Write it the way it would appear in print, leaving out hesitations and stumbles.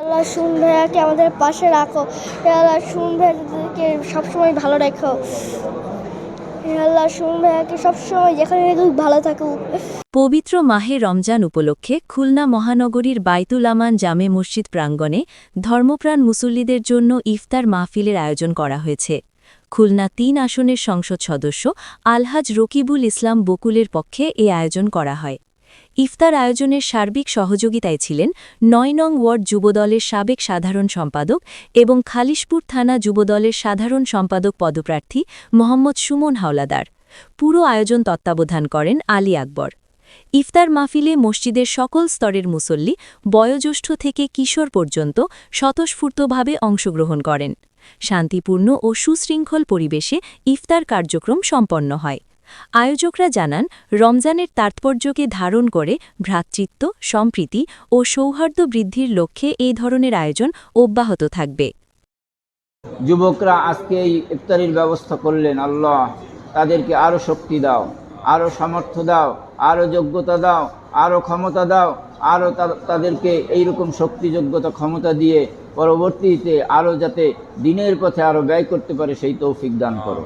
আল্লাহ সুন ভাইয়াকে আমাদের পাশে রাখো। হে আল্লাহ সুন ভাইয়াকে সবসময় ভালো রেখো। হে আল্লাহ সুন ভাইয়াকে সবসময় যেখানে রেখো ভালো থাকুক। পবিত্র মাহে রমজান উপলক্ষে খুলনা মহানগরীর বাইতুল আমান জামে মসজিদ প্রাঙ্গণে ধর্মপ্রাণ মুসল্লিদের জন্য ইফতার মাহফিলের আয়োজন করা হয়েছে। খুলনা ৩ আসনের সংসদ সদস্য আলহাজ রকিবুল ইসলাম বকুলের পক্ষে এ আয়োজন করা হয়। ইফতার আয়োজনের সার্বিক সহযোগিতায় ছিলেন ৯ নং ওয়ার্ড যুবদলের সাবেক সাধারণ সম্পাদক এবং খালিশপুর থানা যুবদলের সাধারণ সম্পাদক পদপ্রার্থী মোহাম্মদ সুমন হাওলাদার। পুরো আয়োজন তত্ত্বাবধান করেন আলী আকবর। ইফতার মাহফিলে মসজিদের সকল স্তরের মুসল্লি বয়োজ্যেষ্ঠ থেকে কিশোর পর্যন্ত স্বতঃস্ফূর্তভাবে অংশগ্রহণ করেন। শান্তিপূর্ণ ও সুশৃঙ্খল পরিবেশে ইফতার কার্যক্রম সম্পন্ন হয়। আয়োজকরা জানান, রমজানের তাৎপর্যকে ধারণ করে ভ্রাতৃত্ব, সম্প্রীতি ও সৌহার্দ্য বৃদ্ধির লক্ষ্যে এই ধরনের আয়োজন অব্যাহত থাকবে। যুবকরা আজকে এই ইফতারির ব্যবস্থা করলেন, আল্লাহ তাদেরকে আরও শক্তি দাও, আরও সামর্থ্য দাও, আরও যোগ্যতা দাও, আরও ক্ষমতা দাও, আরও তাদেরকে এইরকম শক্তি, যোগ্যতা, ক্ষমতা দিয়ে পরবর্তীতে আরও যাতে দিনের পথে আরও ব্যয় করতে পারে সেই তৌফিক দান করো।